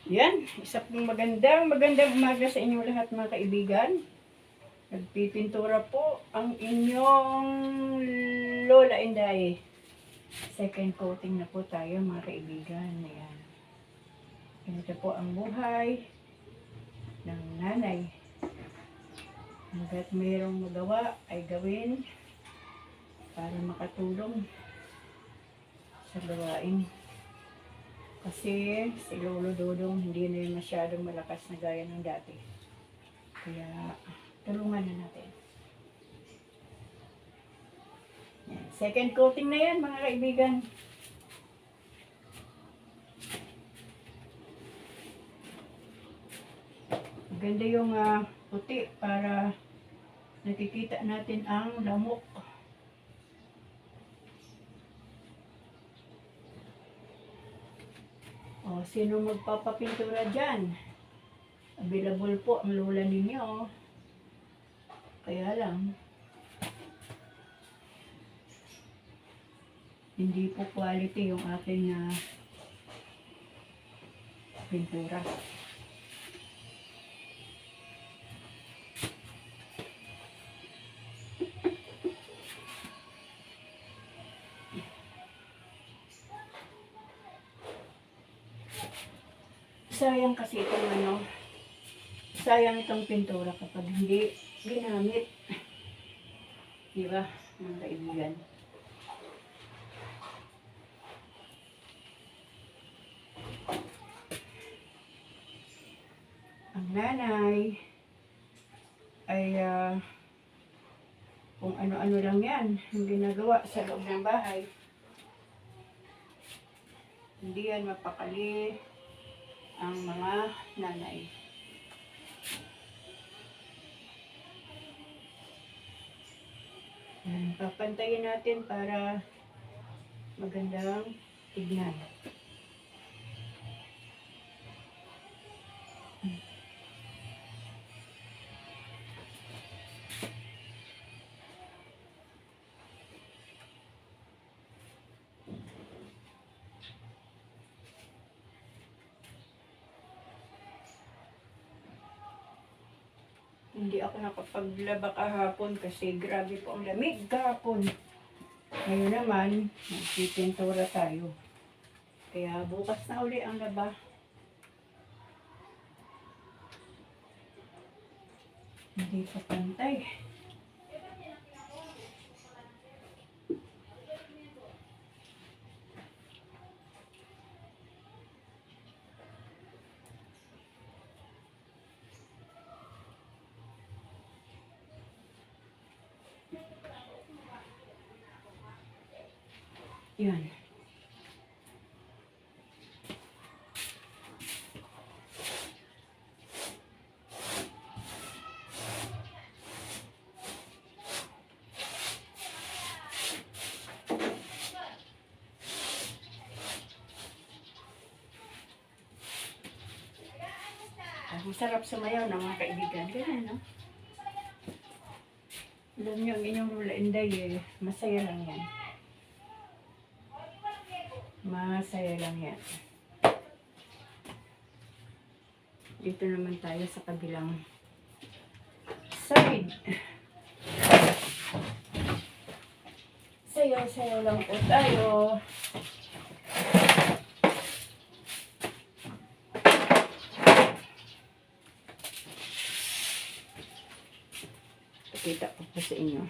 Yan, isa pong magandang umaga sa inyo lahat mga kaibigan. Nagpipintura po ang inyong Lola Inday. Second coating na po tayo mga kaibigan. Ayan. Ganito po ang buhay ng nanay. Hanggat mayroong magawa ay gawin para makatulong sa gawain. Kasi si Lolo Dodong hindi na yun masyadong malakas na gaya ng dati. Kaya tulungan na natin. Yan. Second coating na yan mga kaibigan. Maganda yung puti para nakikita natin ang lamok. O, sino magpapapintura dyan? Available po ang lola ninyo. Kaya lang, hindi po quality yung aking pintura. Sayang kasi itong sayang itong pintura kapag hindi ginamit. Diba, mga kaibigan? Ang nanay ay kung ano-ano lang yan yung ginagawa sa loob ng bahay. Hindi yan mapakali ang mga nanay. Papantayin natin para magandang tignan. Hindi ako nakapaglaba kahapon kasi grabe po ang lamig kahapon. Ngayon naman, magpipintura tayo. Kaya bukas na uli ang laba. Hindi pa pantay. Yan. Ang sarap sumayaw ng mga kaibigan. Ganyan, no? Alam nyo, ang inyong Lola Inday, masaya lang yan. Masaya lang yan. Dito naman tayo sa kabilang side. Sayaw-sayaw lang po tayo. Pakita ko po sa inyo.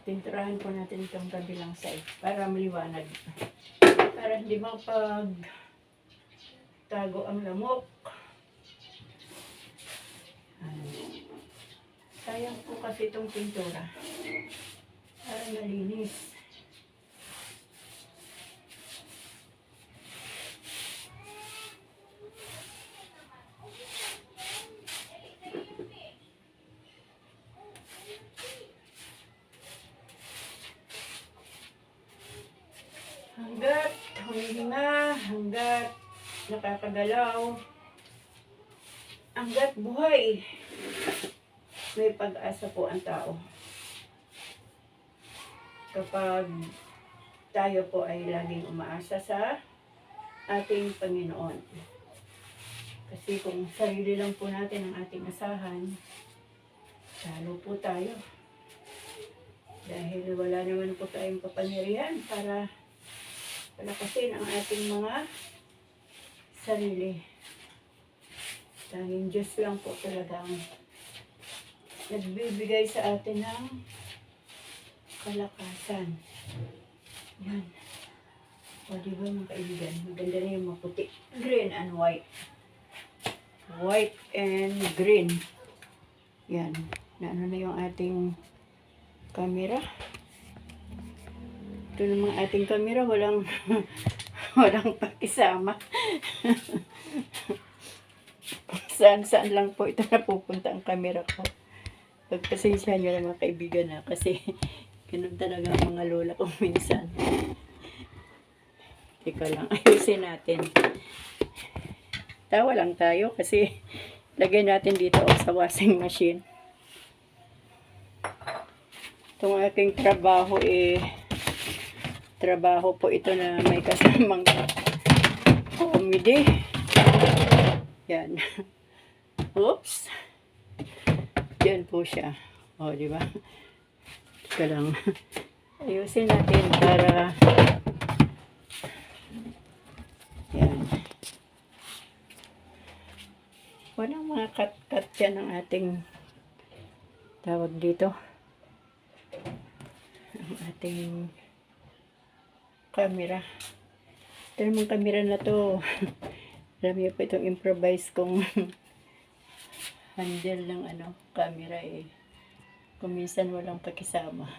Pinturahan po natin itong kabilang side para maliwanag. Para hindi mapagtago ang lamok. Sayang po kasi itong pintura. Para malinis. Hanggat humihinga, hanggat nakakagalaw, hanggat buhay, may pag-asa po ang tao. Kapag tayo po ay laging umaasa sa ating Panginoon. Kasi kung sarili lang po natin ang ating asahan, talo po tayo. Dahil wala naman po tayong kapangyarihan para palakasin ang ating mga sarili. Tanging Diyos lang po talagang nagbibigay sa atin ng kalakasan. Yan. O diba mga kaibigan, maganda na yung maputi. Green and white. White and green. Yan. Naano na yung ating camera. Ito namang ating camera, walang walang pakisama. Saan lang po ito napupunta ang camera ko. Pagpasensya nyo lang mga kaibigan na kasi ganun talaga ang mga lola ko minsan. Teka lang, ayusin natin. Tawa lang tayo kasi lagay natin dito sa washing machine. Itong aking trabaho trabaho po ito na may kasamang comedy. Yan. Oops. Yan po siya. O, di ba? Teka lang. Ayusin natin para yan. Walang mga cut-cut yan ang ating tawag dito. Ang ating camera. Ito namang camera na to. Alam niyo po itong improvise kong handle ng camera kung minsan walang pakisama.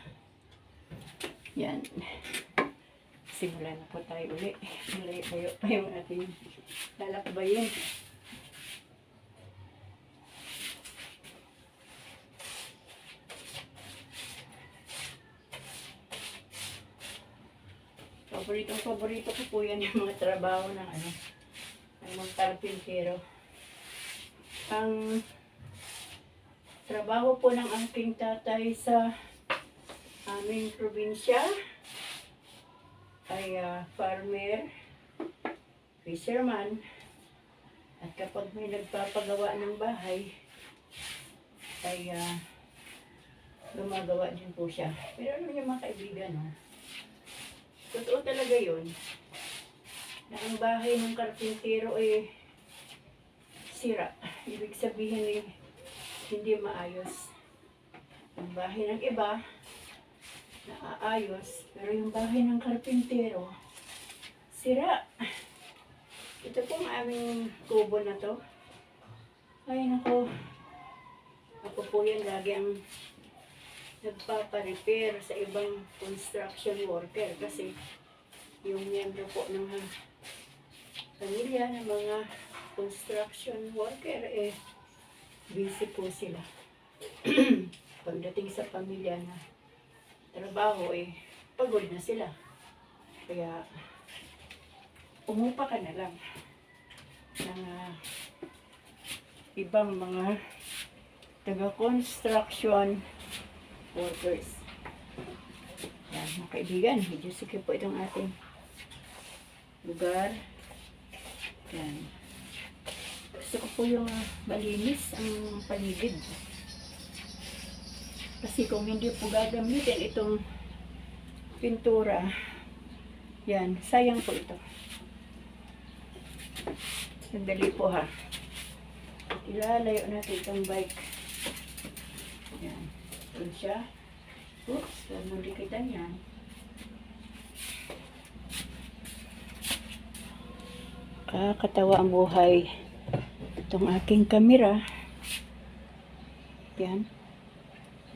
Yan. Simula na po tayo uli. Malayo pa yung ating lalakbayin. Paborito ko po yan yung mga trabaho ng ng mga karpintero. Ang trabaho po ng aking tatay sa aming probinsya ay farmer, fisherman, at kapag may nagpapagawa ng bahay ay gumagawa din po siya. Pero ano yung mga kaibigan, totoo talaga yun na ang bahay ng karpintero sira. Ibig sabihin hindi maayos. Ang bahay ng iba naaayos, pero yung bahay ng karpintero sira. Ito pong aming kubo na to. Ay nako, ako po yan lagi ang nagpapa-repair sa ibang construction worker kasi yung miyembro po ng pamilya ng mga construction worker busy po sila. Pagdating sa pamilya na trabaho pagod na sila. Kaya umupa ka na lang ng ibang mga taga-construction workers. Yan, mga kaibigan, medyo sige po itong ating lugar. Yan. Gusto ko po yung malinis ang paligid. Kasi kung hindi po gagamitin itong pintura, yan, sayang po ito. Sandali po ha. Ilalayo natin itong bike. Yan. Doon siya. Oops, namulikitan yan. Kakatawa ang buhay. Itong aking kamera. Yan.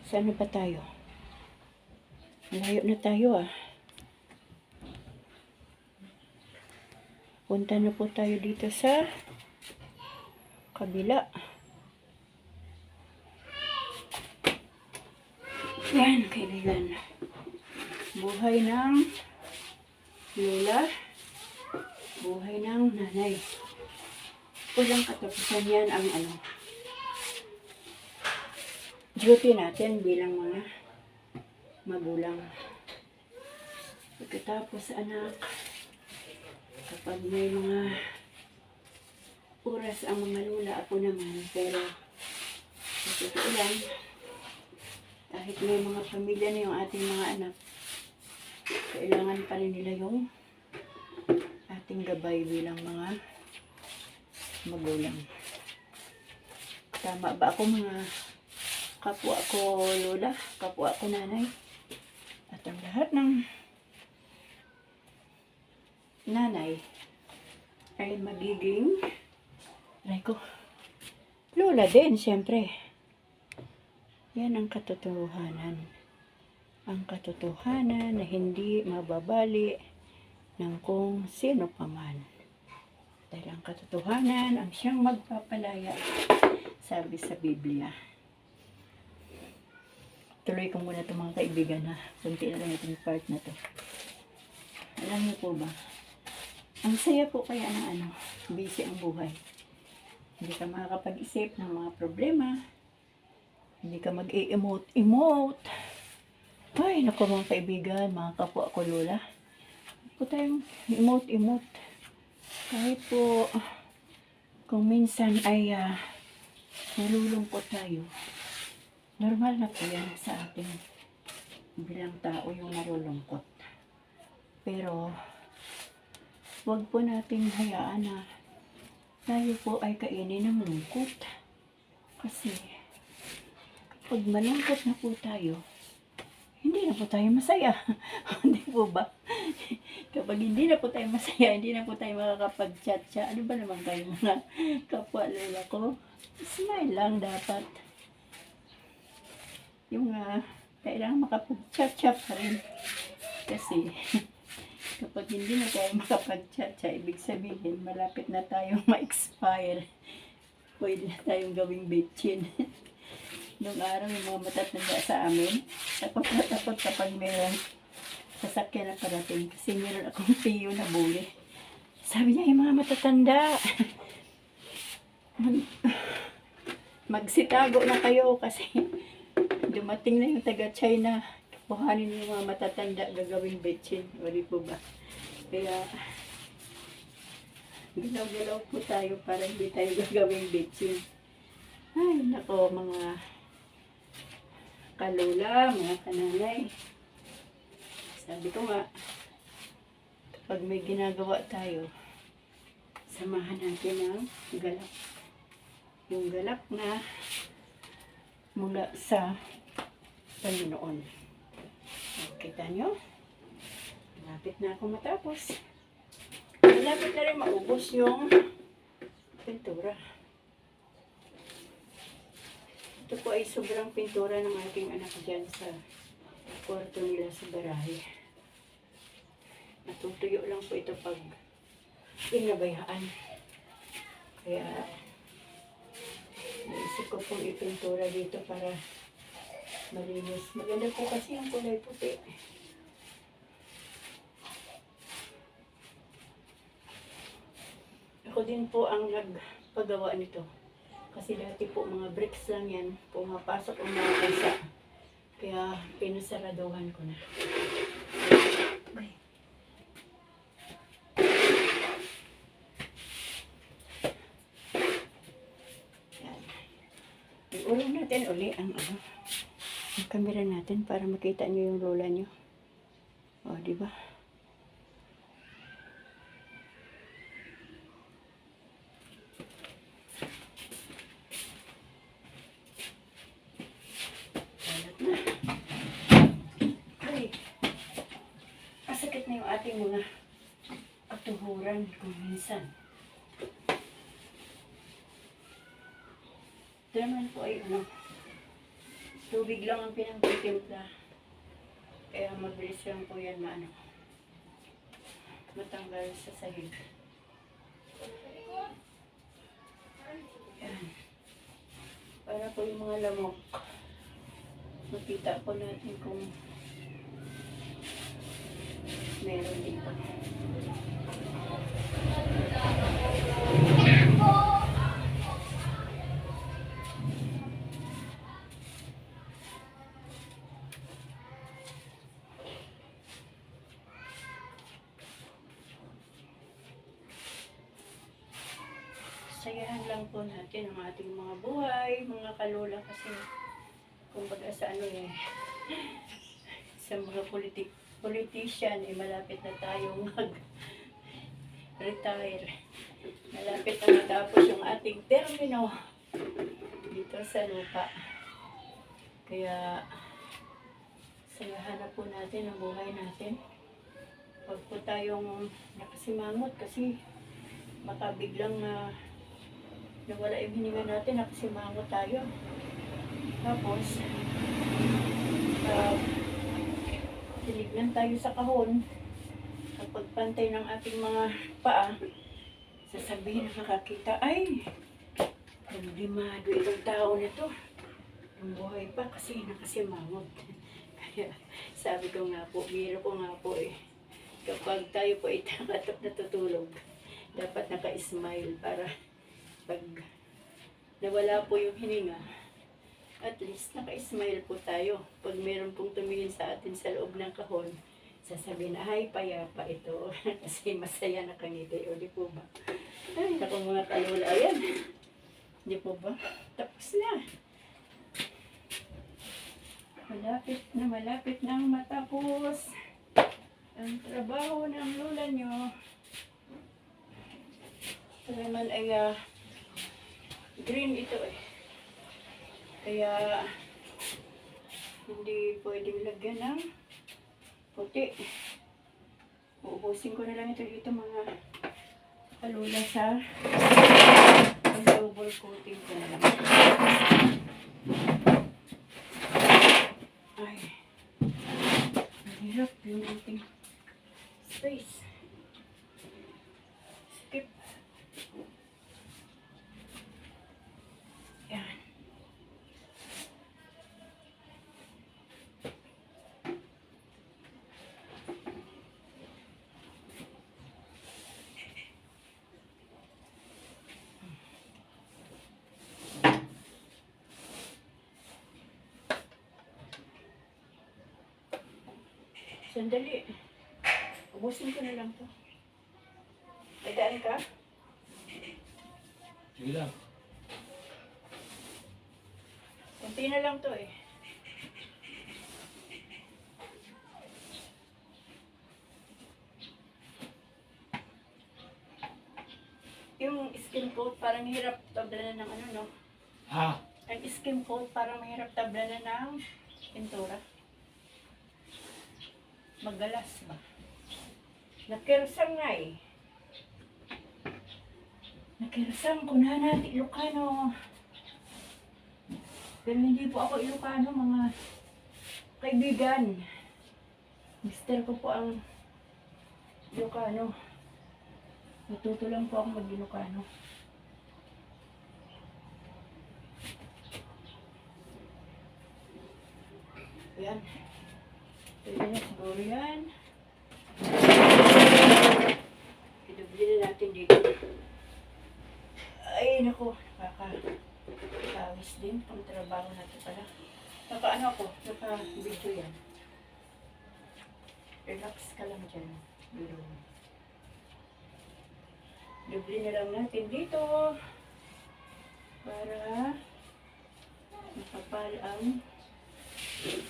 Saan na ba tayo? Malayo na tayo Punta na po tayo dito sa kabila. Yan, kaibigan. Buhay ng lola. Buhay ng nanay. Walang katapusan yan ang ano, duty natin bilang mga magulang. Pagkatapos anak, kapag may mga oras ang mga lula, ako naman, pero sa totoo lang, kahit may mga pamilya na yung ating mga anak, kailangan pa rin nila yung ating gabay bilang mga magulang. Tama ba ako mga kapwa ko lola, kapwa ko nanay, at ang lahat ng nanay ay magiging lola din, siyempre. Yan ang katotohanan. Ang katotohanan na hindi mababali ng kung sino pa man. Dahil ang katotohanan ang siyang magpapalaya, sabi sa Biblia. Tuloy ko muna itong mga kaibigan na kunti na lang itong part na to. Alam niyo po ba, ang saya po kaya ng busy ang buhay. Hindi ka makakapag-isip ng mga problema. Hindi ka mag-i-emote. Ay, naku mga kaibigan, mga kapwa ko lola. Po tayong emote. Kahit po, kung minsan ay nalulungkot tayo, normal na po yan sa ating bilang tao yung nalulungkot. Pero, huwag po nating hayaan na tayo po ay kainin ng lungkot. Kasi, kapag malungkot na po tayo, hindi na po tayo masaya. Hindi po ba? Kapag hindi na po tayo masaya, hindi na po tayo makakapag-chat. Ano ba naman kayo mga kapwa lola ko? Smile lang dapat. Yung kailangan makapag-chat pa rin. Kasi kapag hindi na tayo makapag-chat, ibig sabihin malapit na tayong ma-expire. Pwede na tayong gawing bitchin. Nung araw yung mga matatanda sa amin, takot na takot kapag mayroong sasakyan na parating. Kasi meron akong tiyo na bully. Sabi niya, yung mga matatanda, magsitago na kayo kasi dumating na yung taga-China. Kuhanin yung mga matatanda, gagawing bitchin. Wali po ba? Kaya, galaw-galaw po tayo para hindi tayo gagawing bitchin. Ay, nako mga kalula, mga kananay. Sabi ko nga, kapag may ginagawa tayo, samahan natin ang galak. Yung galak na mula sa Panginoon. Kita nyo? Malapit na ako matapos. Malapit na rin maubos yung pintura. Ito po ay sobrang pintura ng aking anak dyan sa kwarto nila sa barahe. Natutuyo lang po ito pag inabayaan. Kaya naisip ko pong ipintura dito para malinis. Maganda po kasi yung kulay puti. Ako din po ang nagpagawa nito. Kasi dati po mga bricks lang yan. Pumapasok ang mga kaysa. Kaya pinasaraduhan ko na. Yan. I-ulam natin uli ang camera natin para makita nyo yung lola nyo. O, diba? Masakit na yung ating mga katuhuran kung minsan. Ito naman po ay tubig lang ang pinagtitimpla. Kaya mabilis lang po yan matanggal sa sahig. Yan. Para po yung mga lamok. Makita po natin kung meron dito. sayahan lang po natin ang ating mga buhay, mga kalola kasi kumbaga sa ano eh, sa mga politician eh, malapit na tayong mag-retire. Malapit na matapos yung ating termino dito sa lupa. Kaya sayahan na po natin ang buhay natin. Huwag po tayong nakasimangot kasi baka biglang nawala yung hininga natin, nakasimangot tayo. Tapos, tinignan tayo sa kahon. Kapag pantay ng ating mga paa, sasabihin ng nakakita, ay, problemado itong tao na to. Ang buhay pa kasi nakasimangot. Kaya sabi ko nga po, biro ko nga po eh, kapag tayo po ay natutulog, dapat naka-smile para pag nawala po yung hininga, at least naka-smile po tayo. Pag meron pong tumingin sa atin sa loob ng kahon, sasabihin na, ay, payapa ito. Kasi masaya nakangiti. O, di po ba? Ay, naku mga kalula. Ayan. Di po ba? Tapos na. Malapit na matapos ang trabaho ng lola nyo. Ito naman ay green ito eh. Kaya hindi pwedeng lagyan ng puti. Uubusin ko na lang ito dito mga kalula sa double coating ko na lang. Ay, mahirap yung ating space. Skip. Yan. Sandali. Ubusin ko na lang to. Dadaan ka? Sige lang. Kunti na lang to eh. Yung skin coat parang hirap tablanan ng ano, no? Ha? Ang skin coat parang mahirap tablanan ng pintura. Magalas ba? Nakirsang nga eh. Nakirsang, kunahan natin Ilocano. Pero hindi po ako Ilocano, mga kaibigan. Mister ko po ang Ilocano. Natuto lang po ako mag-Ilocano. Ayan. Pwede na siguro yan. Idubli na natin dito. Ay, naku. Nakakawis din. Pang trabaho natin pala. Naka-ano ko? Naka-video yan. Relax ka lang dyan. Dubli na lang natin dito. Para makapal ang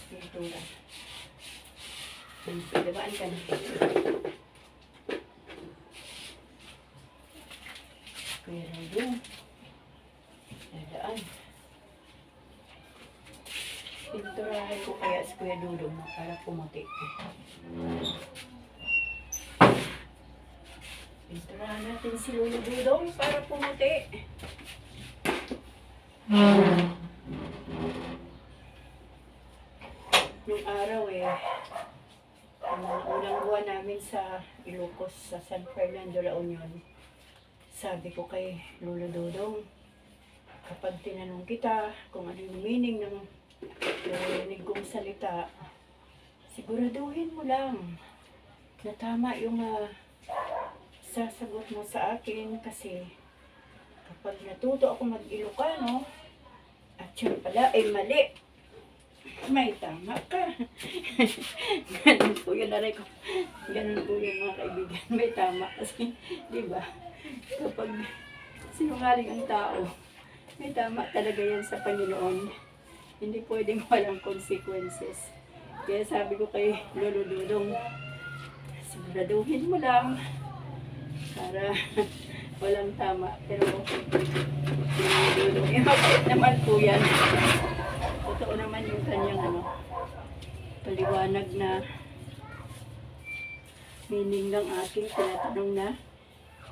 pintura. Dimaan ka na. Kuya Rado. Dadaan. Pinturahin ko kaya si Kuya Dudong para pumuti. Pinturahan natin si Lolo Dudong para pumuti. Nung araw eh, ang unang buwan namin sa Ilocos, sa San Fernando, La Union, sabi ko kay Lolo Dudong, kapag tinanong kita kung ano yung meaning ng narinig kong salita, siguraduhin mo lang na tama yung sasagot mo sa akin kasi kapag natuto ako mag-Ilocano at yun pala ay mali, may tama ka. Ganun po yun, aray ko. Ganun po yun mga kaibigan. May tama kasi, di ba? Kapag Sinungaling ang tao. May tama talaga yan sa Panginoon. Hindi pwedeng walang consequences. Kaya sabi ko kay Lolo Dudong, siguraduhin mo lang para walang tama. Pero Lolo Dudong, mabait naman po yan. Totoo naman yung kanyang paliwanag na meaning ng aking tinatanong na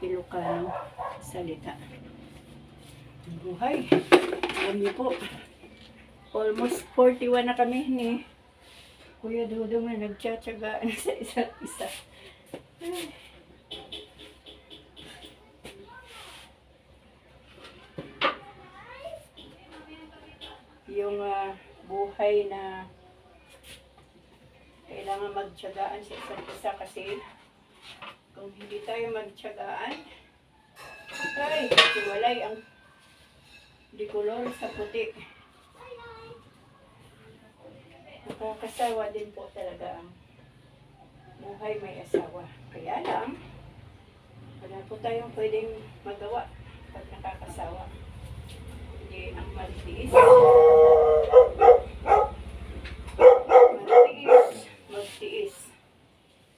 Ilocano salita. Buhay. Alam niyo po, almost 41 na kami ni Kuya Dudong na nagtsatsagaan sa isa't isa. Ay. Yung buhay na kailangan magtsagaan sa isa't isa kasi kung hindi tayo magtsagaan, ay, hiwalay ang dikolor sa puti. Nakakasawa din po talaga ang buhay may asawa. Kaya lang, wala po tayong pwedeng magawa pag nakakasawa. Hindi ang magtiis. Magtiis.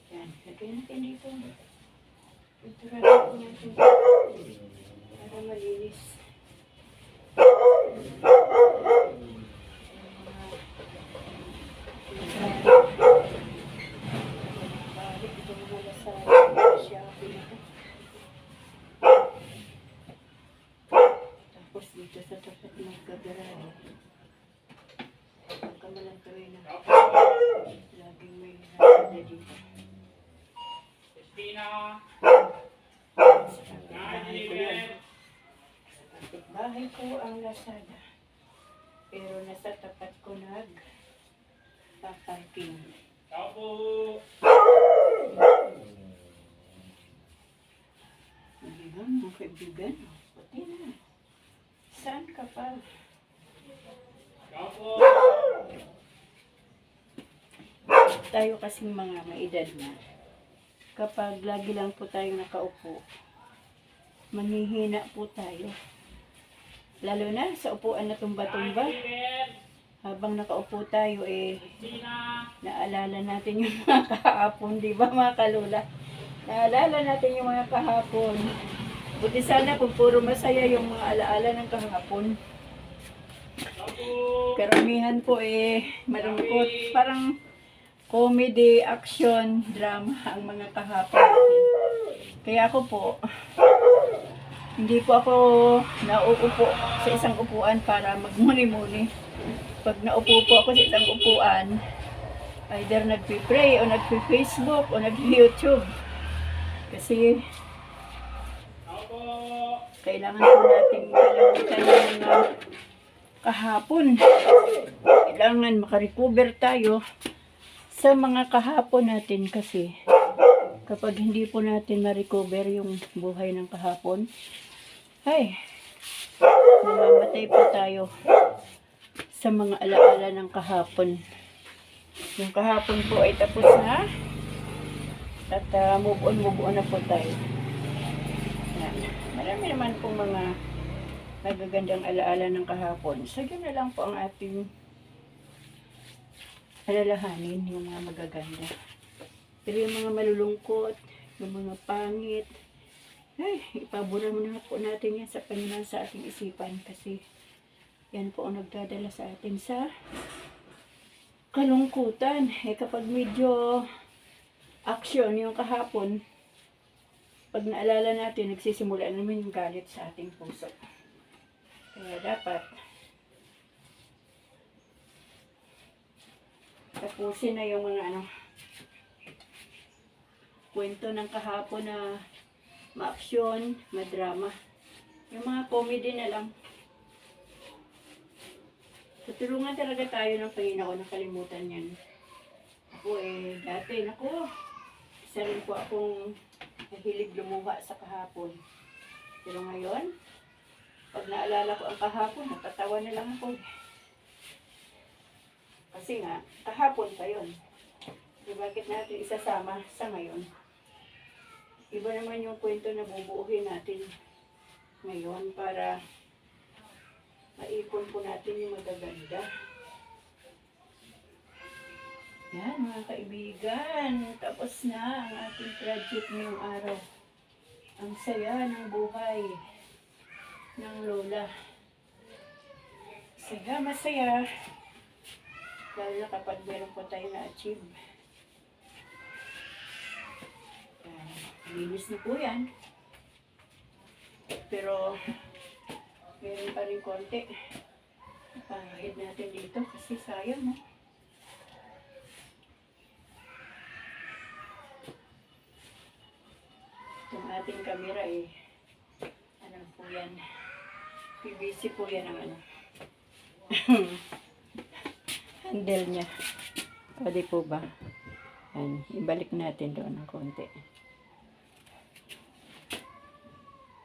Yan, lagyan natin dito. Ito na natin para malinis. Balik ito mga sa Shopee. Tapos dito sa tapat ng kagarado. Pagka malang tuloy na laging may nakada dito. Christina! Sa bahay ko ang Lazada. Pero nasa tapat ko nag-parking. Tao po! Kaibigan, mga kaibigan. Pati na. Saan ka pa? Tao po! Tayo kasing mga maedad na. Kapag lagi lang po tayo nakaupo, manihina po tayo. Lalo na sa upuan na tumba-tumba. Habang nakaupo tayo, Christina! naalala natin yung mga kahapon, di ba mga kalula? Naalala natin yung mga kahapon. Buti sana kung puro masaya yung mga alaala ng kahapon. Tao po! Karamihan po malungkot. Parang comedy, action, drama ang mga kahapon natin. Kaya ako po, hindi po ako nauupo sa isang upuan para magmuni-muni. Pag naupo po ako sa isang upuan, either nagpi-pray o nagpi-Facebook o nagpi-YouTube. Kasi Tao po! kailangan po natin kalimutan yung mga kahapon. Kailangan makarecover tayo sa mga kahapon natin kasi kapag hindi po natin ma-recover yung buhay ng kahapon, ay, mamamatay po tayo sa mga alaala ng kahapon. Yung kahapon po ay tapos na at move on na po tayo. Yan. Marami naman pong mga nagagandang alaala ng kahapon. So, yun na lang po ang ating alalahanin, yung mga magaganda. Pero yung mga malulungkot, yung mga pangit, ay, ipabura muna po natin yan sa Panginoon sa ating isipan kasi yan po ang nagdadala sa atin sa kalungkutan. Kapag medyo action yung kahapon, pag naalala natin, nagsisimula naman yung galit sa ating puso. Kaya dapat tapusin na yung mga kwento ng kahapon na ma-aksyon, ma-drama. Yung mga comedy na lang. Tutulungan talaga tayo ng Panginoon, nakalimutan yan. Ako dati, isa rin po akong nahilig lumuha sa kahapon. Pero ngayon, pag naalala ko ang kahapon, natatawa na lang ako. Kasi nga, kahapon pa yun. So, bakit natin isasama sa ngayon? Iba naman yung kwento na bubuuhin natin Ngayon, para maipon po natin yung magaganda. Yan mga kaibigan, tapos na ang ating project ngayong araw. Ang saya ng buhay ng lola. Saya, masaya. Lalo na kapag meron po tayo na-achieve. Linis na po yan. Pero, meron pa rin konti. Pahid natin dito kasi sayang, no? Itong ating camera ano po yan? PVC po yan ang ano. Handle niya. Pwede po ba? Yan, ibalik natin doon ng konti.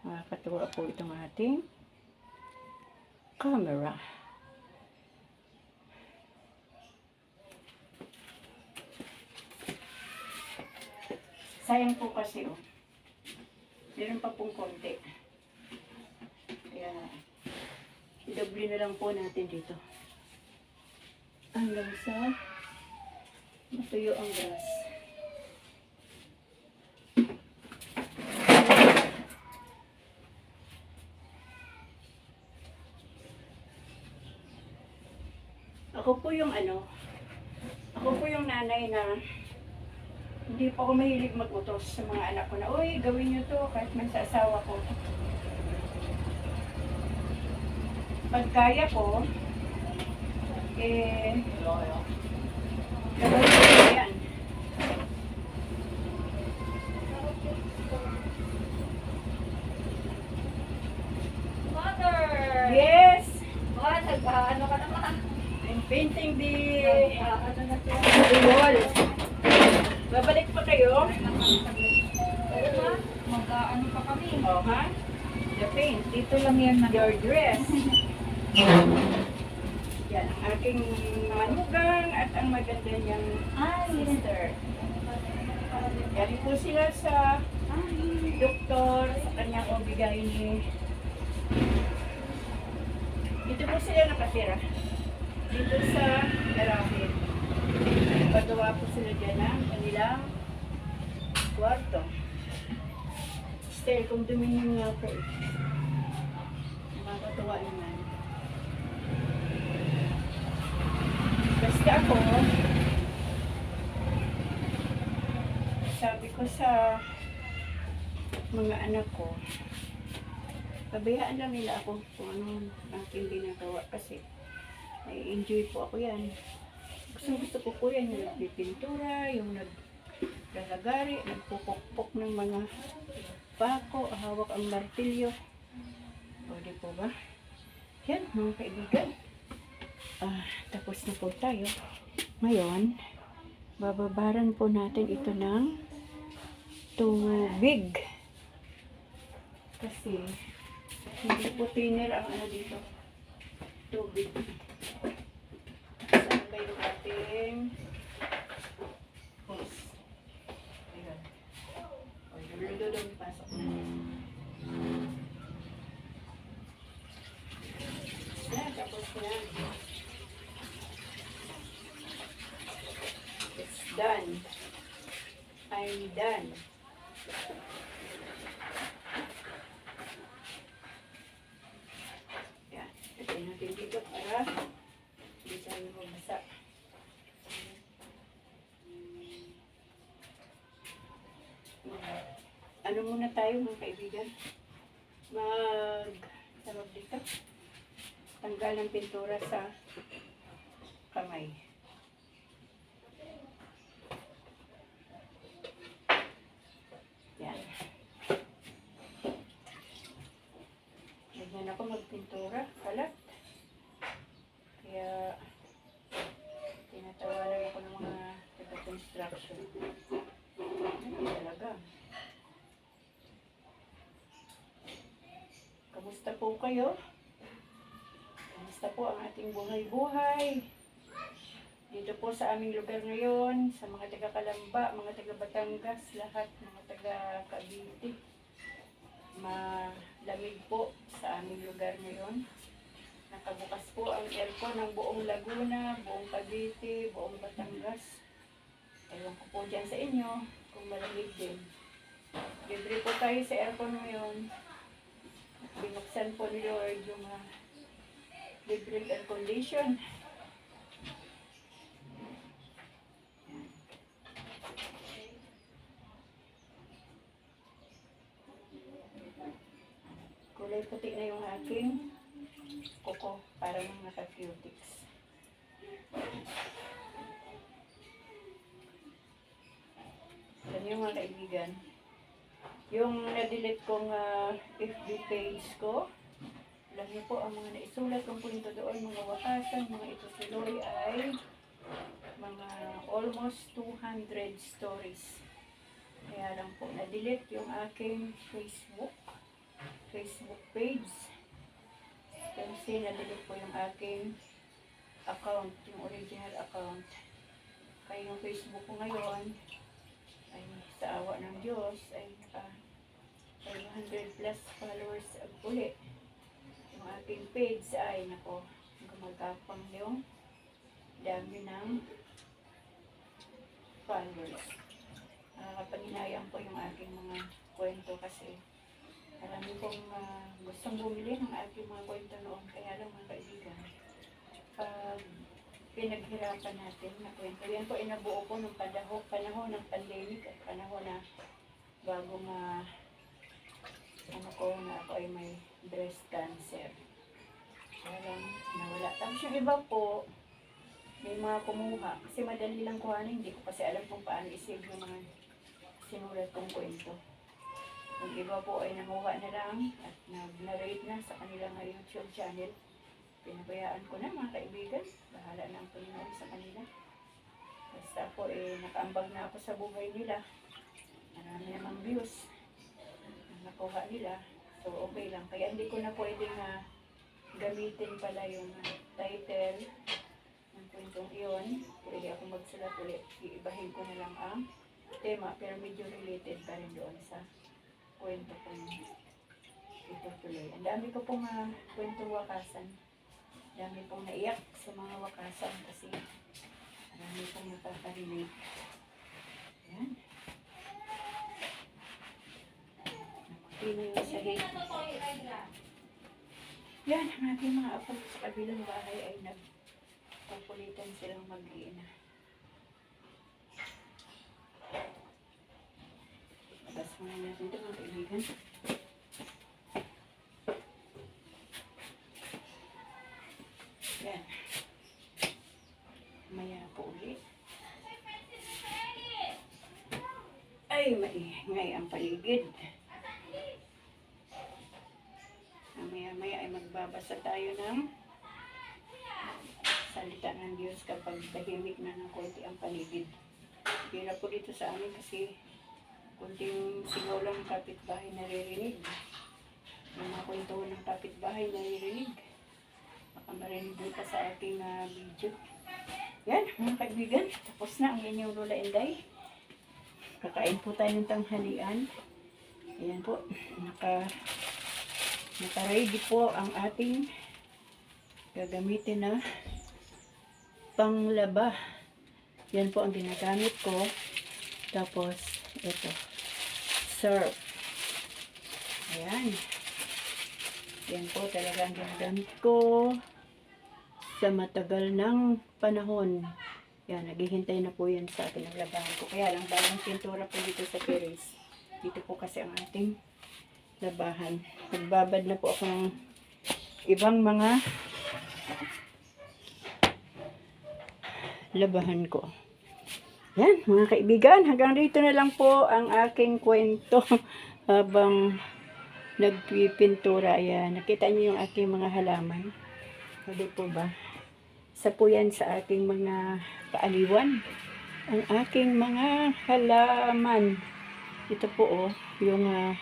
Makakatuwa po itong ating camera. Sayang po kasi meron pa pong konti. Kaya i-doble na lang po natin dito. Hanggang sa matuyo ang grass. Ako po yung nanay na hindi po ako mahilig mag-utos sa mga anak ko na, uy, gawin nyo to kahit man sa asawa ko. Pag kaya ko, gawin ko yan. Mother! Yes! What? Ano ka naman? I'm painting the Ano na siya? wall. Babalik pa kayo? Pero ma, mag-ano pa kami. Oh, ha? The paint. Dito lang yan na. Your dress. Yan, ang aking manugang at ang maganda niyang sister. Yari po sila sa doktor, sa kanyang obigay ni... Dito po sila nakatira. Dito sa garahe. Pagawa po sila dyan ng kanilang kwarto. Still, kung dumingin nga po nakakatuwa naman. Basta ako, sabi ko sa mga anak ko, pabayaan lang nila ako kung ano aking ginagawa kasi nai-enjoy po ako yan. Gusto ko po yan, yung nagpipintura, yung naglalagari, nagpupukpok ng mga pako, hawak ang martilyo. O, di po ba? Yan, mga kaibigan. Tapos na po tayo. Ngayon, bababaran po natin ito ng tubig. Kasi, hindi po thinner ang ano dito. Tubig. Saan ba yung ating hose? Ayan. O, yung doon pasok na. Yan, tapos na. It's done. I'm done. Yan. Ito natin dito para hindi tayo magbasa. Ano muna tayo mga kaibigan? Tawag dito. Tanggal ng pintura sa kamay. Yan. Ganyan ako magpintura. Kalat. Kaya tinatawanan ako ng mga taga-construction. Hindi talaga. Kamusta po kayo? Kamusta po ang ating buhay-buhay? Dito po sa aming lugar ngayon, sa mga taga-Kalamba, mga taga-Batangas, lahat, mga taga-Cavite. lamig po sa aming lugar ngayon. Nakabukas po ang aircon ng buong Laguna, buong Cavite, buong Batangas. Ewan ko po dyan sa inyo kung malamig din. Libre po tayo sa aircon ngayon. Binuksan po ni Lord yung libreng air condition. Kulay puti na yung aking kuko para mga ka-cutics. Yan yung mga kaibigan. Yung na-delete kong FB page ko, alam niyo po ang mga naisulat kong kwento doon, mga wakasan, mga itutuloy ay mga almost 200 stories. Kaya lang po na-delete yung aking Facebook page. Kasi na-delete po yung aking account, yung original account. Kaya yung Facebook ko ngayon ay sa awa ng Diyos ay naka 500 plus followers uli. Yung aking page ay nako, gumagapang yung dami ng followers. Nakakapanginayang po yung aking mga kwento kasi marami pong gustong bumili ng aking mga kwento noon. Kaya lang mga kaibigan, pinaghirapan natin na kwento. Yan po inabuo ko nung panahon ng pandemic at panahon na bago na ako ay may breast cancer. Kaya lang nawala. Tapos yung iba po, may mga kumuha. Kasi madali lang kuhanin. Hindi ko kasi alam kung paano isave yung mga sinulat kong kwento. Yung iba po ay nakuha na lang at nag-narrate na sa kanilang YouTube channel. Pinabayaan ko na mga kaibigan. Bahala na ang Panginoon sa kanila. Basta po nakaambag na ako sa buhay nila. Marami namang views na nakuha nila. So okay lang. Kaya hindi ko na pwedeng gamitin pala yung title ng kwentong iyon. Pwede ako magsulat ulit. Iibahin ko na lang ang tema pero medyo related pa rin doon sa kwento ko ito tuloy. Ang dami ko pong kwentong wakasan. Dami pong naiyak sa mga wakasan kasi marami pong nakaka-relate. Ayan. Namatino yung sahig. Yan, ang aking mga apo sa kabilang bahay ay nagpupulitan silang mag-iina. Labas muna natin ito mga kaibigan. Yan. Maya po ulit. Ay, maingay ang paligid. Maya-maya ay magbabasa tayo ng salita ng Diyos kapag tahimik na ng konti ang paligid. Hirap po dito sa amin kasi kunting singaw lang ng kapitbahay naririnig. Yung mga kwento ng kapitbahay naririnig. Baka marinig din pa sa ating video. Yan, mga kaibigan. Tapos na ang inyong Lola Inday. Kakain po tayo ng tanghalian. Ayan po. Naka-ready po ang ating gagamitin na panglaba. Yan po ang ginagamit ko. Tapos, ito. Serve. Ayan. Yan po talaga ang ginagamit ko sa matagal ng panahon. Yan, naghihintay na po yan sa akin ang labahan ko. Kaya lang, bagong pintura po dito sa terrace. Dito po kasi ang ating labahan. Nagbabad na po ako ng ibang mga labahan ko. Yan, mga kaibigan, hanggang dito na lang po ang aking kwento habang nagpipintura. Ayan, nakita niyo yung aking mga halaman. Hindi po ba? Isa po yan sa aking mga kaaliwan. Ang aking mga halaman. Ito po yung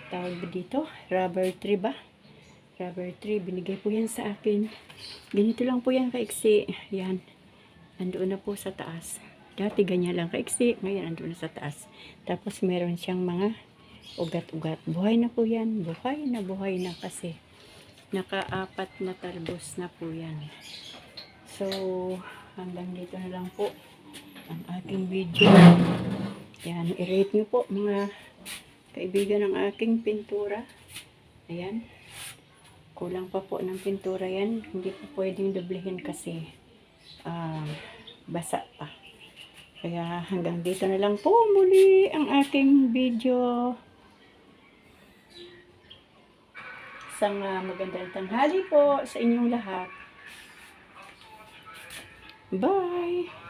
tawag ba dito? Rubber tree ba? Rubber tree. Binigay po yan sa akin. Ganito lang po yan kaiksi. Yan. Nandoon na po sa taas. Dati ganyan lang kaiksi. Ngayon nandoon na sa taas. Tapos meron siyang mga ugat-ugat. Buhay na po yan. Buhay na kasi naka-4 na talbos na po yan. So, hanggang dito na lang po ang aking video. Yan, i-rate nyo po mga kaibigan ng aking pintura. Ayan. Kulang pa po ng pintura yan. Hindi po pwedeng doblehin kasi basa pa. Kaya hanggang dito na lang po muli ang aking video. Isang magandang tanghali po sa inyong lahat. Bye!